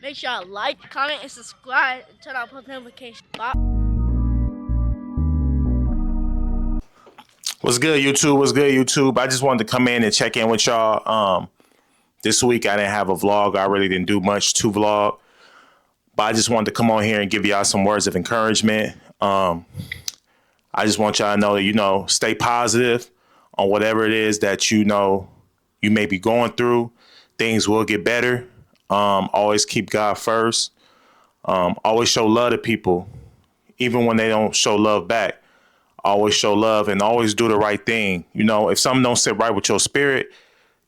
Make sure y'all like, comment, and subscribe, and turn on post notifications. Bye. What's good, YouTube? What's good, YouTube? I just wanted to come in and check in with y'all. This week I didn't have a vlog. I really didn't do much to vlog, but I just wanted to come on here and give y'all some words of encouragement. I just want y'all to know that, stay positive on whatever it is that you may be going through. Things will get better. Always keep God first. Always show love to people, even when they don't show love back. Always show love and always do the right thing. If something don't sit right with your spirit,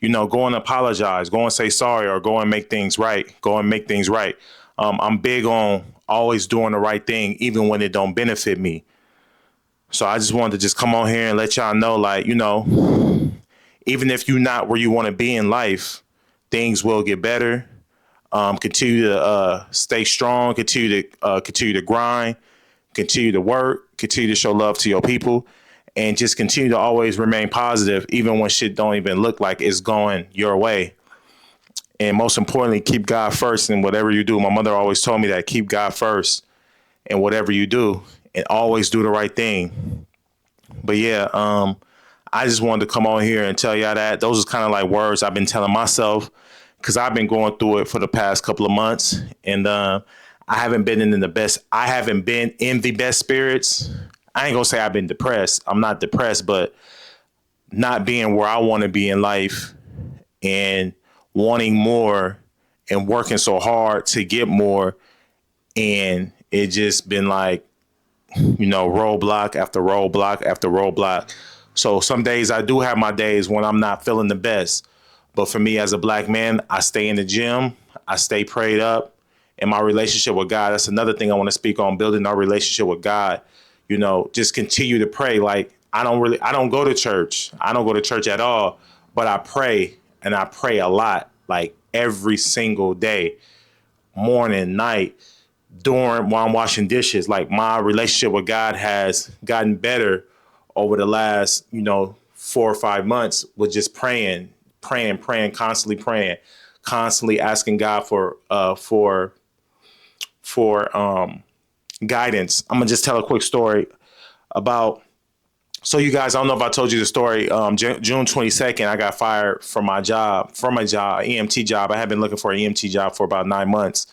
go and apologize, go and say sorry, or go and make things right. Go and make things right. I'm big on always doing the right thing, even when it don't benefit me. So I just wanted to just come on here and let y'all know, even if you're not where you want to be in life, things will get better. Continue to stay strong, continue to grind, continue to work, continue to show love to your people, and just continue to always remain positive, even when shit don't even look like it's going your way. And most importantly, keep God first in whatever you do. My mother always told me that, keep God first in whatever you do and always do the right thing. But yeah, I just wanted to come on here and tell y'all that. Those are kind of like words I've been telling myself, because I've been going through it for the past couple of months, and I haven't been in the best spirits. I ain't gonna say I've been depressed. I'm not depressed, but not being where I want to be in life and wanting more and working so hard to get more. And it just been like, roadblock after roadblock after roadblock. So some days I do have my days when I'm not feeling the best. But for me as a black man, I stay in the gym. I stay prayed up. And my relationship with God, that's another thing I want to speak on, building our relationship with God. Just continue to pray. Like, I don't go to church. I don't go to church at all, but I pray, and I pray a lot, like every single day, morning, night, while I'm washing dishes. Like, my relationship with God has gotten better over the last, 4 or 5 months with just praying, constantly asking God for guidance. I'm gonna just tell a quick story about. So you guys, I don't know if I told you the story. June 22nd, I got fired from my job, EMT job. I had been looking for an EMT job for about 9 months,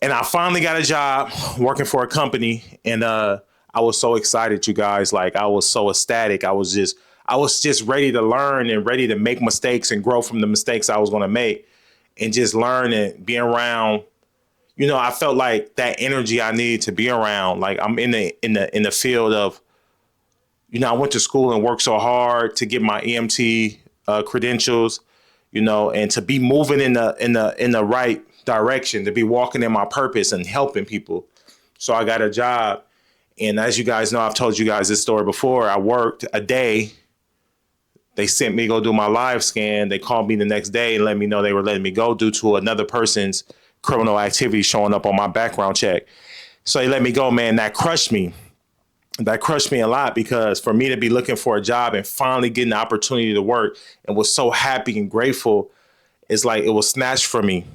and I finally got a job working for a company. And I was so excited, you guys. Like, I was so ecstatic. I was just ready to learn and ready to make mistakes and grow from the mistakes I was going to make, and just learn and be around. I felt like that energy I needed to be around. Like, I'm in the field of, I went to school and worked so hard to get my EMT credentials, and to be moving in the right direction, to be walking in my purpose and helping people. So I got a job, and as you guys know, I've told you guys this story before. I worked a day. They sent me to go do my live scan. They called me the next day and let me know they were letting me go due to another person's criminal activity showing up on my background check. So they let me go, man. That crushed me. That crushed me a lot, because for me to be looking for a job and finally getting the opportunity to work and was so happy and grateful, it's like it was snatched from me.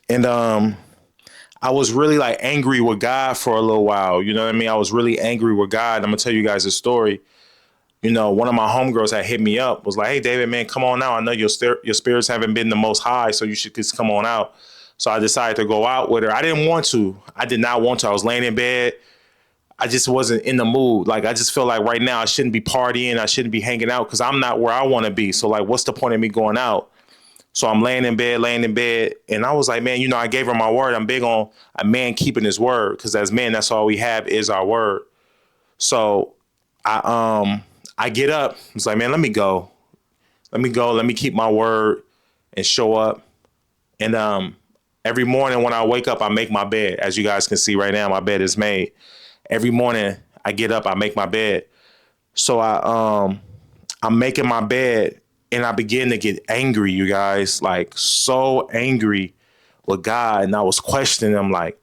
And I was really like angry with God for a little while. You know what I mean? I was really angry with God. I'm gonna tell you guys a story. One of my homegirls that hit me up was like, "Hey, David, man, come on out. I know your spirits haven't been the most high, so you should just come on out." So I decided to go out with her. I didn't want to. I did not want to. I was laying in bed. I just wasn't in the mood. Like, I just feel like right now I shouldn't be partying. I shouldn't be hanging out, because I'm not where I want to be. So, like, what's the point of me going out? So I'm laying in bed. And I was like, man, I gave her my word. I'm big on a man keeping his word, because as men, that's all we have is our word. So I get up. It's like, man, let me go. Let me keep my word and show up. And every morning when I wake up, I make my bed. As you guys can see right now, my bed is made. Every morning I get up, I make my bed. So I'm making my bed, and I begin to get angry, you guys, like so angry with God. And I was questioning him, like,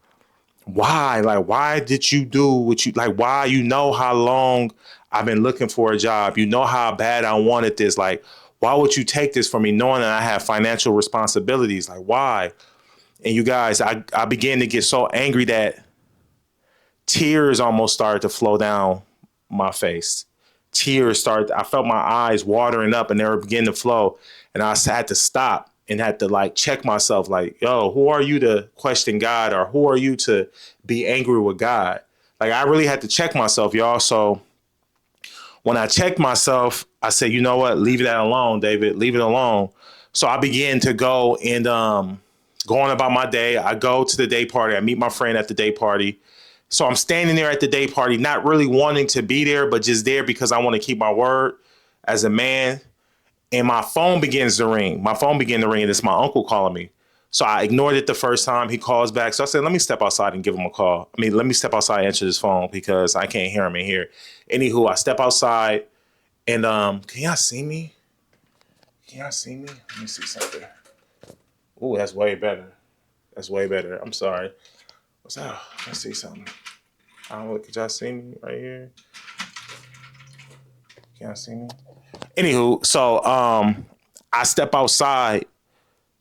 why? Like, why did you do what you like? Why? How long I've been looking for a job. How bad I wanted this. Like, why would you take this from me knowing that I have financial responsibilities? Like, why? And you guys, I began to get so angry that tears almost started to flow down my face. Tears started, I felt my eyes watering up and they were beginning to flow. And I had to stop and had to like check myself like, yo, who are you to question God, or who are you to be angry with God? Like I really had to check myself, y'all. So when I checked myself, I said, you know what, leave that alone, David, leave it alone. So I began to go and going about my day. I go to the day party. I meet my friend at the day party. So I'm standing there at the day party, not really wanting to be there, but just there because I want to keep my word as a man. And my phone begins to ring. My phone began to ring, and it's my uncle calling me. So I ignored it the first time. He calls back. So I said, let me step outside and give him a call. I mean, let me step outside and answer his phone because I can't hear him in here. Anywho, I step outside and can y'all see me? Can y'all see me? Let me see something. Ooh, that's way better. That's way better. I'm sorry. What's up? Let's see something. I don't know. Could y'all see me right here? Can y'all see me? Anywho, so I step outside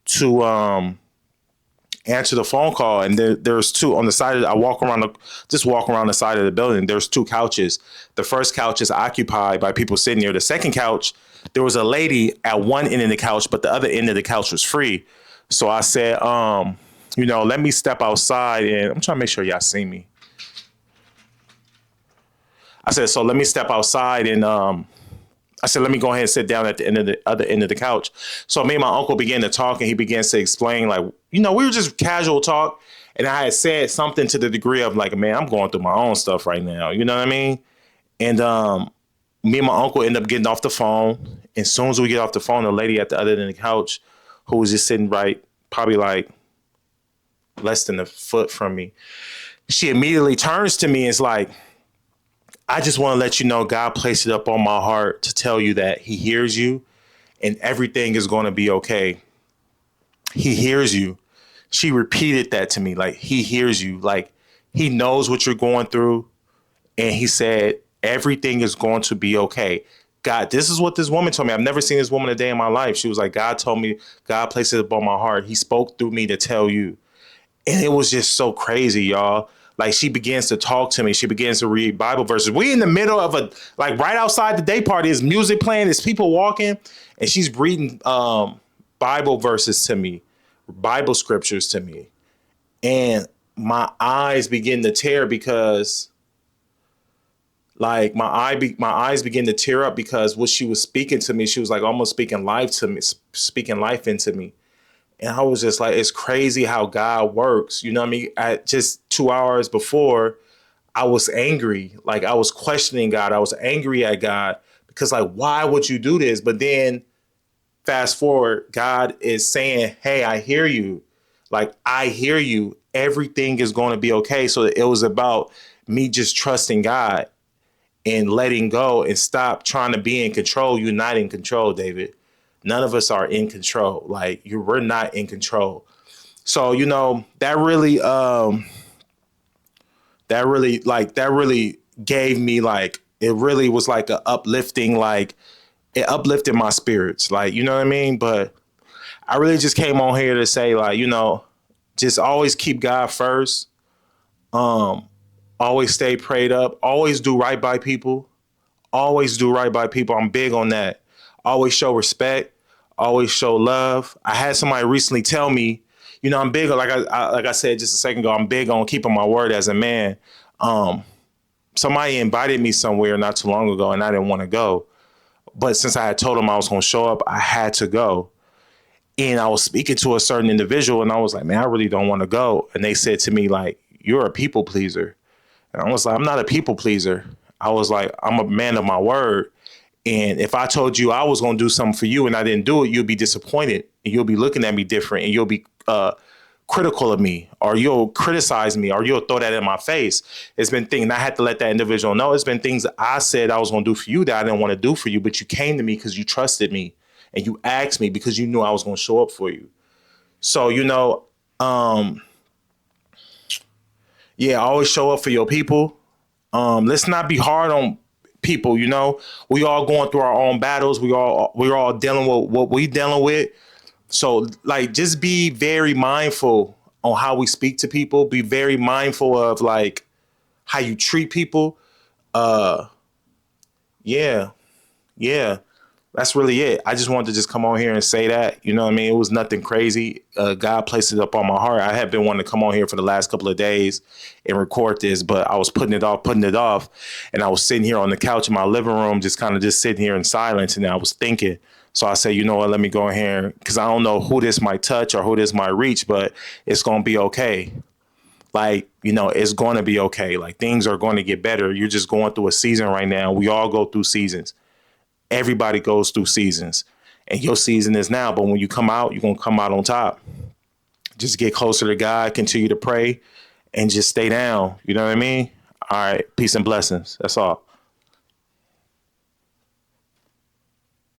to answer the phone call, and there's two on the side of I walk around the side of the building. There's two couches. The first couch is occupied by people sitting there. The second couch, there was a lady at one end of the couch, but the other end of the couch was free. So I said, let me step outside, and I'm trying to make sure y'all see me. I said, so let me step outside, and I said, let me go ahead and sit down at the other end of the couch. So me and my uncle began to talk, and he began to explain, like, we were just casual talk. And I had said something to the degree of like, man, I'm going through my own stuff right now. You know what I mean? And me and my uncle end up getting off the phone. And as soon as we get off the phone, the lady at the other end of the couch, who was just sitting right, probably like less than a foot from me, she immediately turns to me and is like, I just want to let you know God placed it up on my heart to tell you that he hears you and everything is going to be okay. He hears you. She repeated that to me, like, he hears you, like, he knows what you're going through. And he said, everything is going to be okay. God, this is what this woman told me. I've never seen this woman a day in my life. She was like, God told me, God placed it upon my heart. He spoke through me to tell you. And it was just so crazy, y'all. Like, she begins to talk to me. She begins to read Bible verses. We in the middle of right outside the day party, is music playing, there's people walking, and she's reading Bible verses to me, Bible scriptures to me. And my eyes begin to tear because, like, my eyes begin to tear up because what she was speaking to me, she was like almost speaking life to me, speaking life into me. And I was just like, it's crazy how God works. You know what I mean? At just 2 hours before, I was angry. Like, I was questioning God. I was angry at God because, like, why would you do this? But then fast forward, God is saying, hey, I hear you. Like, I hear you. Everything is going to be okay. So it was about me just trusting God and letting go and stop trying to be in control. You're not in control, David. None of us are in control. Like, we're not in control. So, that really gave me, like, it really was like a uplifting, like, it uplifted my spirits. Like, you know what I mean? But I really just came on here to say, like, just always keep God first. Always stay prayed up. Always do right by people. Always do right by people. I'm big on that. Always show respect. Always show love. I had somebody recently tell me, I'm big, like I said just a second ago, I'm big on keeping my word as a man. Somebody invited me somewhere not too long ago and I didn't want to go. But since I had told them I was going to show up, I had to go. And I was speaking to a certain individual and I was like, man, I really don't want to go. And they said to me, like, you're a people pleaser. And I was like, I'm not a people pleaser. I was like, I'm a man of my word. And if I told you I was going to do something for you and I didn't do it, you'll be disappointed and you'll be looking at me different and you'll be critical of me, or you'll criticize me, or you'll throw that in my face. It's been things, and I had to let that individual know. It's been things that I said I was going to do for you that I didn't want to do for you, but you came to me because you trusted me and you asked me because you knew I was going to show up for you. So, always show up for your people. Let's not be hard on people. We all going through our own battles. We're all dealing with what we dealing with. So, like, just be very mindful on how we speak to people. Be very mindful of like how you treat people. Yeah, yeah. That's really it. I just wanted to just come on here and say that. You know what I mean? It was nothing crazy. God placed it up on my heart. I had been wanting to come on here for the last couple of days and record this, but I was putting it off. And I was sitting here on the couch in my living room, just kind of just sitting here in silence. And I was thinking. So I said, you know what, let me go in here because I don't know who this might touch or who this might reach, but it's going to be okay. Like, you know, it's going to be okay. Like things are going to get better. You're just going through a season right now. We all go through seasons. Everybody goes through seasons and your season is now. But when you come out, you're going to come out on top. Just get closer to God, continue to pray and just stay down. You know what I mean? All right. Peace and blessings. That's all.